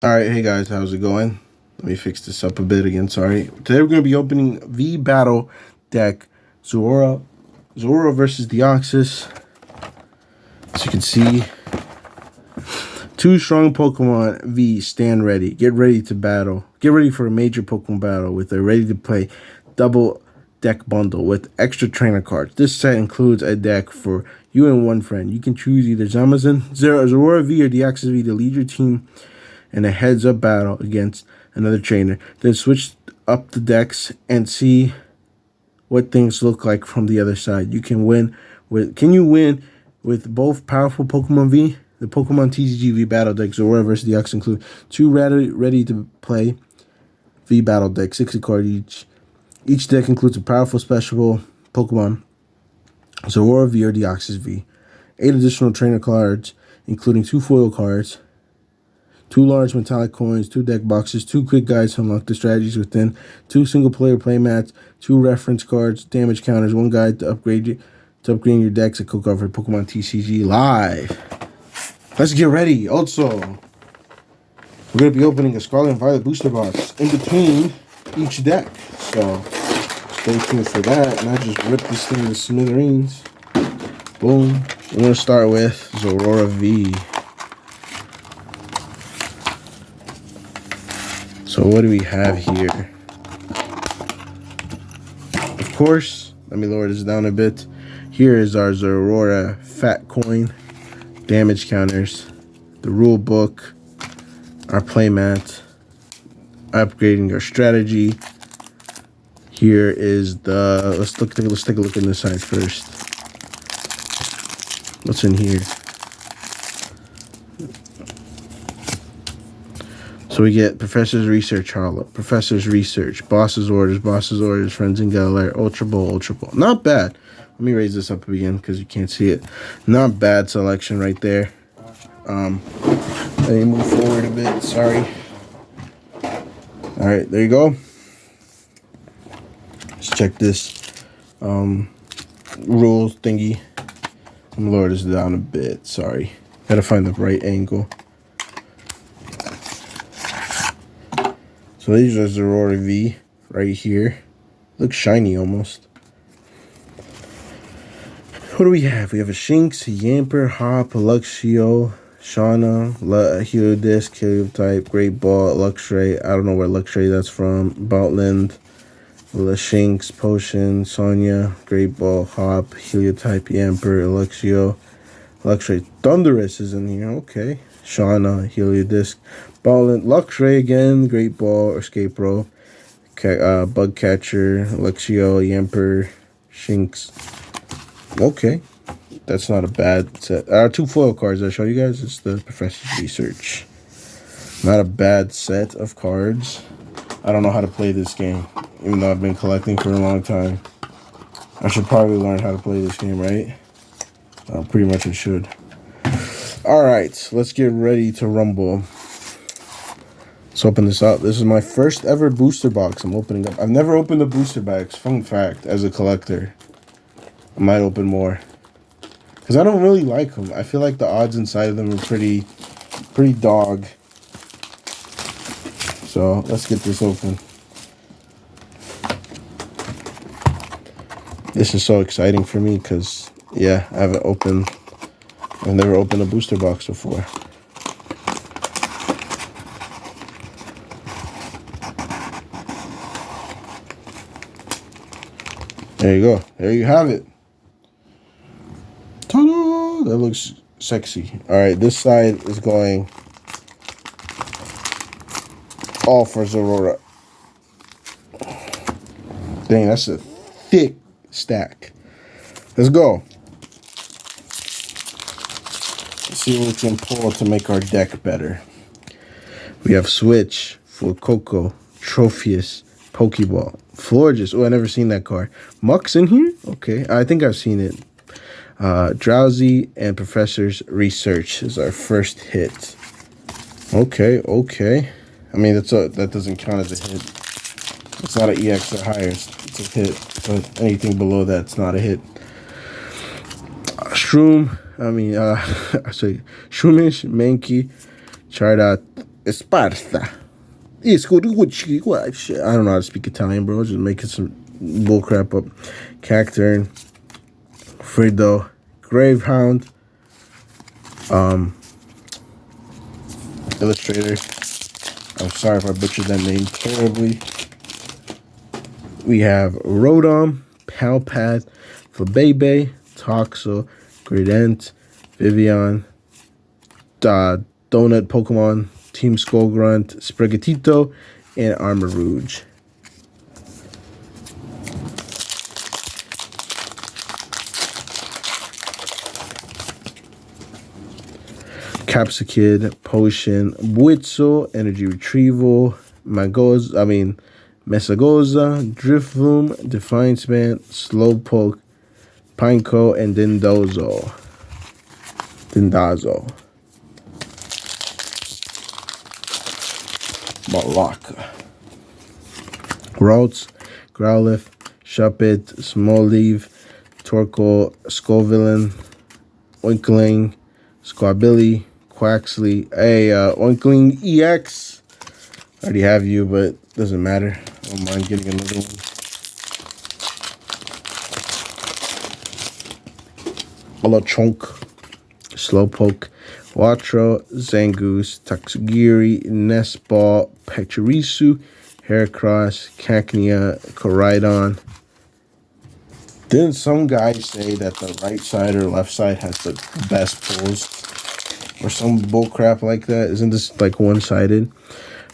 Alright, hey guys, how's it going? Let me fix this up a bit again, sorry. Today we're going to be opening V Battle deck Zeraora versus Deoxys. As you can see, two strong Pokemon V stand ready. Get ready to battle. Get ready for a major Pokemon battle with a ready-to-play double deck bundle with extra trainer cards. This set includes a deck for you and one friend. You can choose either Zeraora V or Deoxys V to lead your team in a heads-up battle against another trainer. Then switch up the decks and see what things look like from the other side. Can you win with both powerful Pokemon V? The Pokemon TCG V battle deck Zeraora versus Deoxys include two ready to play V battle decks, 60 cards each. Each deck includes a powerful special Pokemon, Zeraora V or Deoxys V. 8 additional trainer cards, including 2 foil cards, 2 large metallic coins, 2 deck boxes, 2 quick guides to unlock the strategies within, 2 single-player playmats, 2 reference cards, damage counters, 1 guide to upgrading your decks at Coco for Pokemon TCG Live. Let's get ready. Also, we're going to be opening a Scarlet and Violet booster box in between each deck. So, stay tuned for that. And I just ripped this thing to smithereens. Boom. We're going to start with Zeraora V. So what do we have here? Of course, let me lower this down a bit. Here is our Zeraora Fat Coin, damage counters, the rule book, our playmat, upgrading our strategy. Here is the let's take a look in the side first. What's in here? So we get Professor's Research Hollow, Professor's Research, Boss's Orders, Friends in Galileo, Ultra Ball. Not bad. Let me raise this up again because you can't see it. Not bad selection right there. Let me move forward a bit. Sorry. All right, there you go. Let's check this rule thingy. I'm gonna lower this down a bit. Sorry. Gotta find the right angle. So these are Zeraora V right here. Looks shiny almost. What do we have? We have a Shinx, a Yamper, Hop, a Luxio, Shauna, Heliodisc, Heliotype, Great Ball, Luxray. I don't know where Luxray that's from. Boutland, Shinx, Potion, Sonya, Great Ball, Hop, Heliotype, Yamper, Luxray. Thunderous is in here. Okay. Shauna, Heliodisc, Boutland, Luxray again, Great Ball, Escape Row, Bug Catcher, Luxio, Yamper, Shinx. Okay, that's not a bad set. 2 foil cards I'll show you guys. It's the Professor's Research. Not a bad set of cards. I don't know how to play this game, even though I've been collecting for a long time. I should probably learn how to play this game, right? Pretty much I should. Alright, let's get ready to rumble. Let's open this up. This is my first ever booster box I'm opening up. I've never opened a booster box, fun fact, as a collector. I might open more. Because I don't really like them. I feel like the odds inside of them are pretty dog. So, let's get this open. This is so exciting for me because, yeah, I've never opened a booster box before. There you go. There you have it. Ta-da! That looks sexy. All right, this side is going all for Zeraora. Dang, that's a thick stack. Let's go. Let's see what we can pull to make our deck better. We have Switch, Coco, Trophius, Pokeball, Florges. Oh, I never seen that card. Muck's in here? Okay, I think I've seen it. Drowsy and Professor's Research is our first hit. Okay. I mean, that doesn't count as a hit. It's not an EX or higher. It's a hit, but anything below that's not a hit. Shroomish, Mankey, Charizard, Esparta. It's good. Shit, I don't know how to speak Italian, bro. Just making some bullcrap up. Cacturn, Frido, Gravehound, Illustrator. I'm sorry if I butchered that name terribly. We have Rotom, Palpad, Flabebe, Toxel, Gradient, Vivian, Donut Pokemon, Team Skullgrunt, Sprigatito, and Armarouge. Capsakid, Potion, Buitzel, Energy Retrieval, Mesagoza, Drifloom, Defiance Band, Slowpoke, Pineco, and Dindazo. Malaka. Ralts, Growlithe, Shuppet, Smoliv, Torkoal, Scovillain, Oinkling, Squabilly, Quaxley. Hey, Oinkling EX. I already have you, but doesn't matter. I don't mind getting another one. Chonk, Slowpoke, Watro, Zangoose, Tatsugiri, Nestball, Pachirisu, Heracross, Cacnea, Koraidon. Didn't some guy say that the right side or left side has the best pulls? Or some bullcrap like that? Isn't this like one-sided?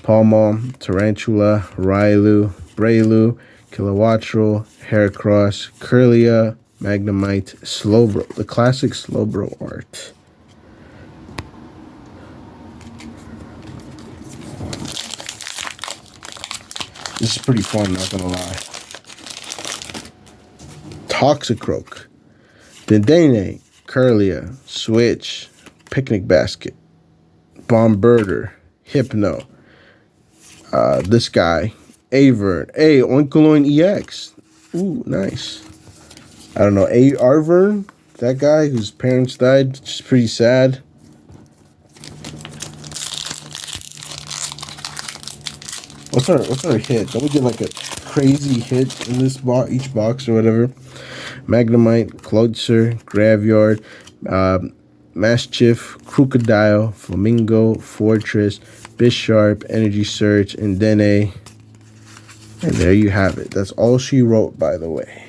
Palmon, Tarantula, Railu, Brailu, Kilowattrel, Heracross, Kirlia, Magnemite, Slowbro, the classic Slowbro art. This is pretty fun, not gonna lie. Toxicroak, Dendene, Kirlia, Switch, Picnic Basket, Bombirder, Hypno, this guy, Avern, Oinkologne EX. Ooh, nice. I don't know, Arvern, that guy whose parents died, just pretty sad. What's our hit? Don't we get like a crazy hit in this each box or whatever? Magnemite, Cloudser, Graveyard, Mastiff, Crocodile, Flamingo, Fortress, Bisharp, Energy Search, and Dene. And there you have it. That's all she wrote, by the way.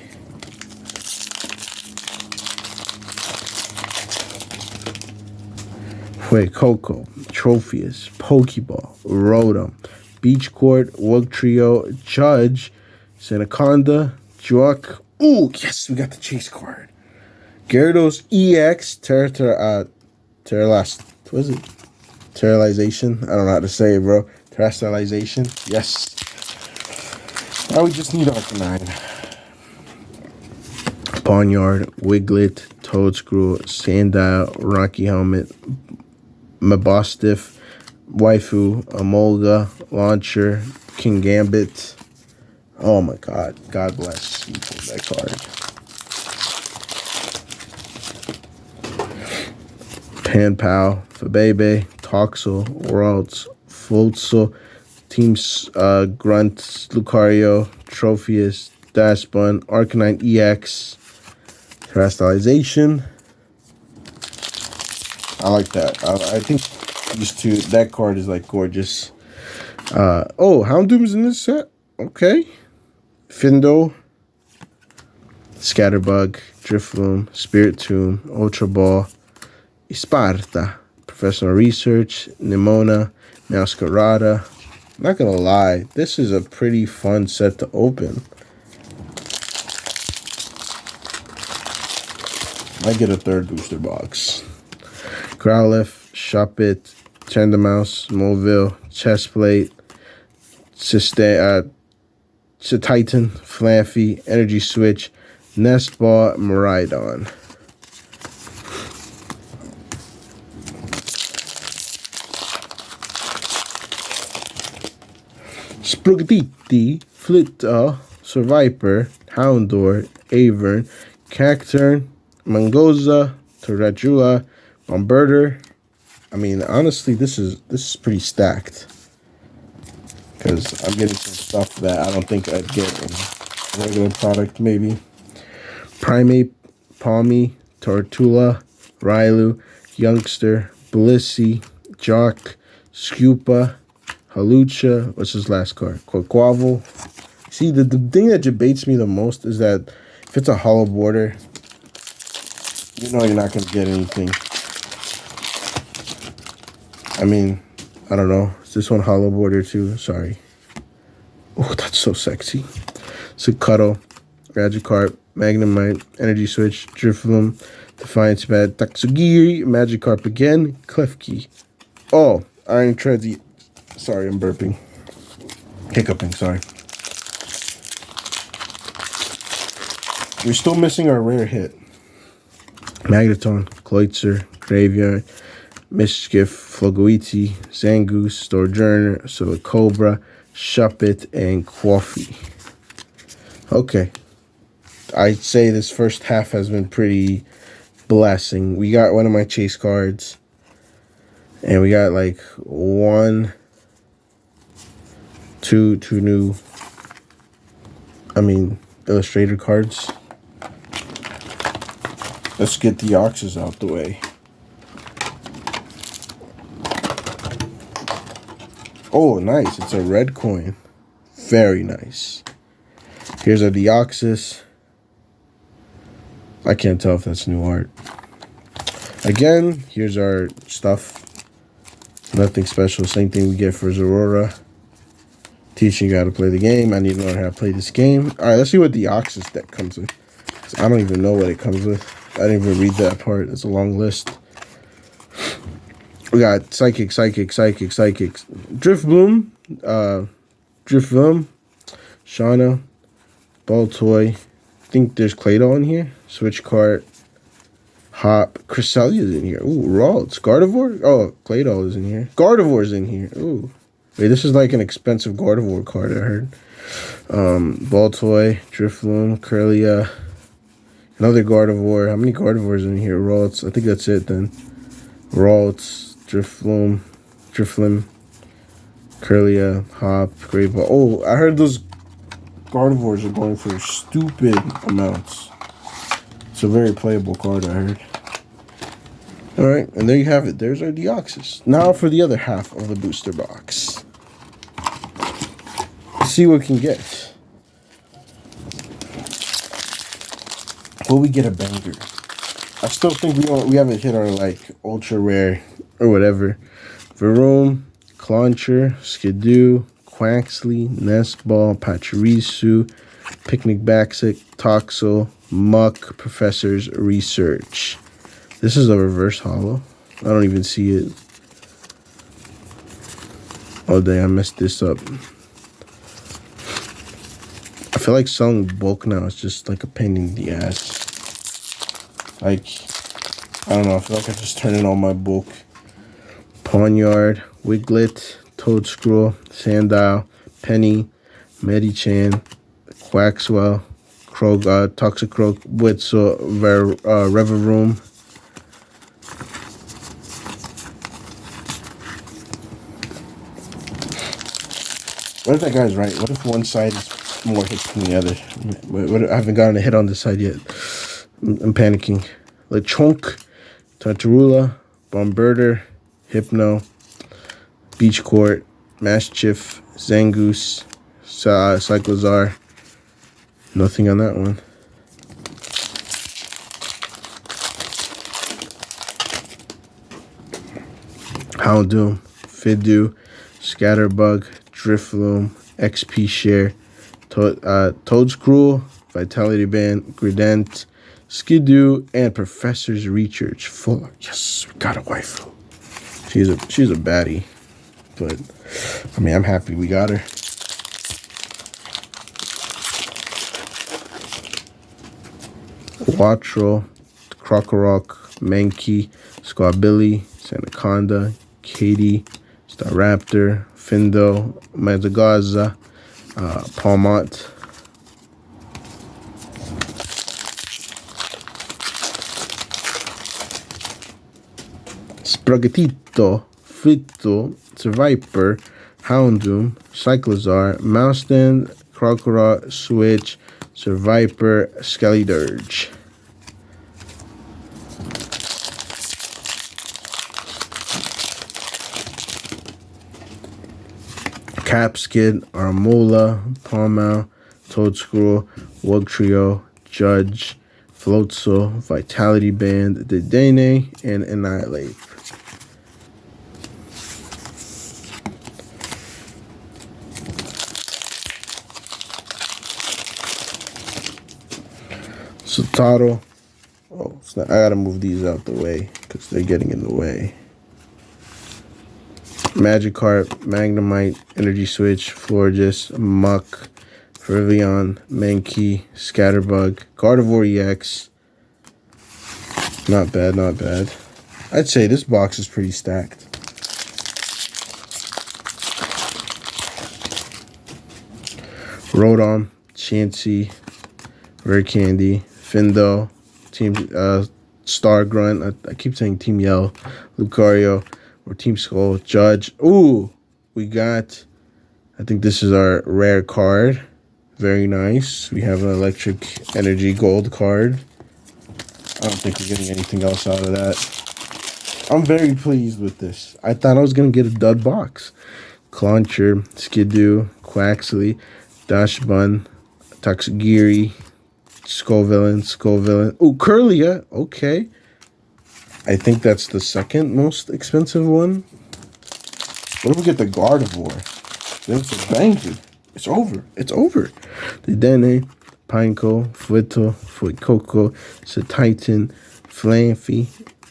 Coco, Trophius, Pokeball, Rotom, Beach Court, Wugtrio, Judge, Senaconda, Juak. Ooh, yes, we got the chase card. Gyarados EX, what is it? Terralization? I don't know how to say it, bro. Terrestrialization? Yes. Now we just need Arcanine. Pawniard, Wiglet, Toadscrew, Sandile, Rocky Helmet, Mabostiff, Waifu, Emolga, Launcher, King Gambit. Oh my god. God bless you for that card. Panpal, Flabebe, Toxel, Worlds, Floatzel, Team Grunt, Lucario, Trophius, Dashbun, Arcanine EX, Terrestrialization. I like that. I think these two, that card is like gorgeous. Houndoom is in this set. Okay. Findo, Scatterbug, Drifloom, Spiritomb, Ultra Ball, Esparta, Professional Research, Nimona, Masquerada. Not gonna lie, this is a pretty fun set to open. I get a third booster box. Growlithe, Shuppet, Chandamouse, Moville, Chestplate, Titan, Flaffy, Energy Switch, Nestball, Miraidon. Sprigatito, Flita, Survivor, Houndour, Avern, Cacturn, Mangoza, Tarantula, Bombirder, I mean, honestly, this is pretty stacked. Because I'm getting some stuff that I don't think I'd get in a regular product, maybe. Primate, Palmy, Tortula, Rylu, Youngster, Blissey, Jock, Scupa, Halucha. What's his last card? Quaquavel. See, the thing that debates me the most is that if it's a hollow border, you know you're not going to get anything. I mean, I don't know. Is this one hollow border too? Sorry. Oh, that's so sexy. Succuttle, Magikarp, Magnemite, Energy Switch, Drifloon, Defiance Bad, Tatsugiri, Magikarp again, Klefki. Oh, Iron Treadsy. Sorry, I'm burping. Hiccuping, sorry. We're still missing our rare hit. Magneton, Kloitzer, Graveyard, Mischief, Flogoiti, Zangoose, Storjourner, Silicobra, Shuppet, and Quaffy. Okay. I'd say this first half has been pretty blessing. We got one of my chase cards. And we got like two new, illustrator cards. Let's get the Deoxys out the way. Oh, nice. It's a red coin. Very nice. Here's a Deoxys. I can't tell if that's new art. Again, here's our stuff. Nothing special. Same thing we get for Zeraora. Teaching you how to play the game. I need to learn how to play this game. Alright, let's see what the Deoxys deck comes with. I don't even know what it comes with. I didn't even read that part. It's a long list. We got Psychic, Drifloon, Shauna, Baltoy. I think there's Claydol in here. Switch card. Hop. Cresselia's in here. Ooh, Ralts. Gardevoir? Oh, Claydol is in here. Gardevoir's in here. Ooh. Wait, this is like an expensive Gardevoir card, I heard. Baltoy, Drifloon, Kirlia. Another Gardevoir. How many Gardevoirs in here? Ralts. I think that's it then. Ralts, Drifloon, Kirlia, Hop, Great Ball. Oh, I heard those Gardevoirs are going for stupid amounts. It's a very playable card, I heard. Alright, and there you have it. There's our Deoxys. Now for the other half of the booster box. Let's see what we can get. Will we get a banger? I still think we haven't hit our like ultra rare or whatever. Varoom, Clauncher, Skidoo, Quaxley, Nestball, Pachirisu, Picnic Baxic, Toxel, Muck, Professor's Research. This is a reverse holo. I don't even see it. Oh dang, I messed this up. I feel like selling bulk now is just like a pain in the ass. Like, I don't know, I feel like I just turned in all my bulk. Pawnyard, Wiglet, Toadscroll, Sandile, Penny, Medichan, Quaxwell, Krog, Toxicroak, Witzel, Reveroom. What if that guy's right? What if one side is more hits than the other? I haven't gotten a hit on this side yet. I'm panicking. Lechonk, Tartarula, Bombirder, Hypno, Beach Court, Maschiff, Zangoose, Cyclozar. Nothing on that one. Houndoom, Fidu, Scatterbug, Drifloon, XP Share, Toadscrool, Vitality Band, Gradent, Skidoo, and Professor's Research. Full. Yes, we got a waifu. She's a baddie, but I mean I'm happy we got her. Wattrel, Krokorok, Mankey, Squabilly, Sanaconda, Katie, Staraptor, Findo, Madagascar, Palmont. Sprogatito, Fito, Survivor, Houndoom, Cyclozar, Mouseton, Crocodile, Switch, Survivor, Skeledirge. Capskid, Armola, Palmow, Toadscrew, Wugtrio, Judge, Floatzel, Vitality Band, Dedenne, and Annihilate. Sotaro. Oh, I gotta move these out the way because they're getting in the way. Magikarp, Magnemite, Energy Switch, Florges, Muck, Fervillon, Mankey, Scatterbug, Gardevoir EX. Not bad, not bad. I'd say this box is pretty stacked. Rotom, Chansey, Rare Candy, Findo, Team Star Grunt. I keep saying Team Yell, Lucario, or Team Skull, Judge. Ooh, we got, I think this is our rare card. Very nice. We have an Electric Energy Gold card. I don't think we're getting anything else out of that. I'm very pleased with this. I thought I was going to get a dud box. Clauncher, Skidoo, Quaxley, Dashbun, Toxagiri, Skullvillain. Ooh, Curlia. Okay. I think that's the second most expensive one. What if we get the Gardevoir? Then it's a banger. It's over. It's over. The Dene, Pineco, Fuito, Fuecoco, Titan, Flampy,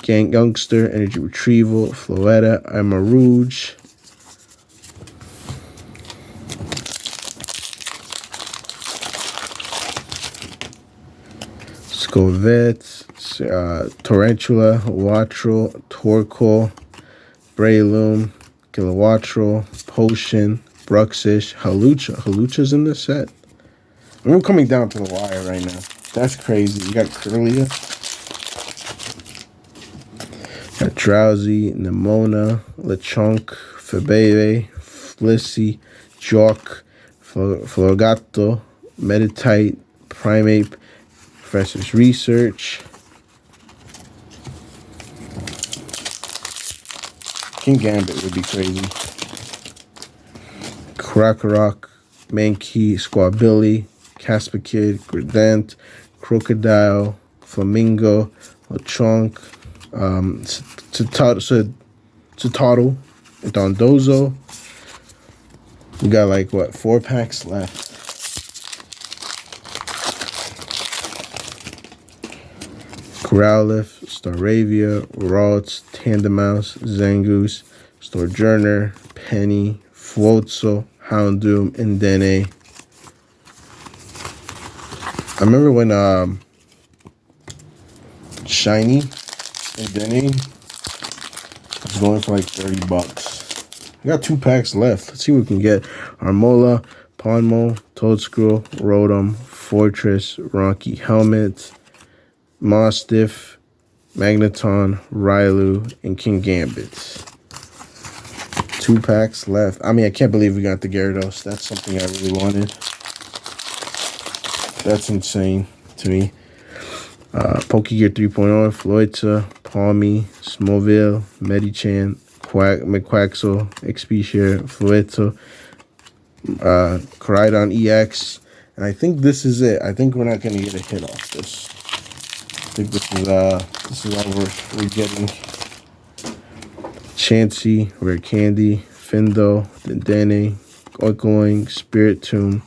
Youngster, Energy Retrieval, Floetta, Amarouge. Scovet, Tarantula, Wattrel, Torkoal, Breloom, Kilowattrel, Potion, Bruxish, Halucha. Halucha's in this set. I'm coming down to the wire right now. That's crazy. You got Curlia. Got Drowsy, Nemona, Lechonk, Febebe, Flissy, Jock, Florgato, Meditite, Primeape, Professor's Research. King Gambit would be crazy. Krokorok, Mankey, Squabilly, Caspakid, Gradant, Crocodile, Flamingo, Lechonk, Totodle, and Dondozo. We got like, what, 4 packs left. Growlithe, Staravia, Ralts, Tandemaus, Zangoose, Sturgeoner, Penny, Floatzel, Houndoom, and Dene. I remember when Shiny and Dene was going for like $30. I got 2 packs left. Let's see what we can get. Armola, Ponmo, Toadscrew, Rotom, Fortress, Ronki Helmet, Mastiff, Magneton, Railu, and King Gambit. 2 packs left. I mean, I can't believe we got the Gyarados. That's something I really wanted. That's insane to me. Pokegear 3.0, Floita, Palmy, Smoville, Medichan, McQuaxel, Xpeshare, Floeto, Koraidon EX. And I think this is it. I think we're not going to get a hit off this. I think this is all we're getting. Chansey, Rare Candy, Findo, Dendane, Oikoing, Spiritomb,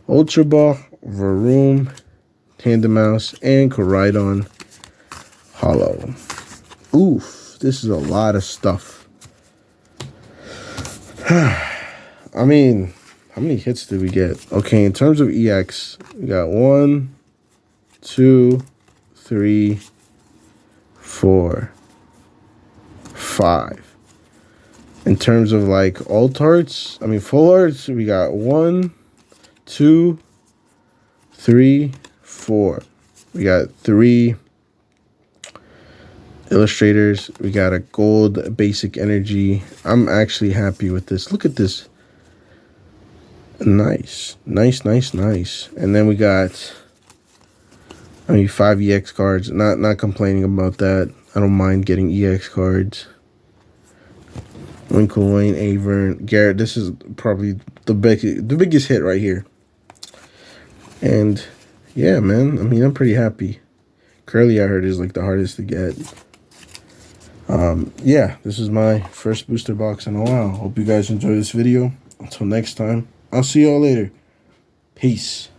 Ultra Ball, Varoom, Tandemaus, and Koraidon Hollow. Oof, this is a lot of stuff. I mean, how many hits did we get? Okay, in terms of EX, we got 1, 2, 3, 4, 5. In terms of like alt arts, I mean full arts, we got 1, 2, 3, 4. We got 3 Illustrators, we got a gold basic energy. I'm actually happy with this. Look at this. Nice. And then we got, 5 EX cards. Not complaining about that. I don't mind getting EX cards. Winkle, Wayne, Avern, Garrett. This is probably the biggest hit right here. And yeah, man. I mean, I'm pretty happy. Curly, I heard, is like the hardest to get. Yeah, this is my first booster box in a while. Hope you guys enjoy this video. Until next time, I'll see y'all later. Peace.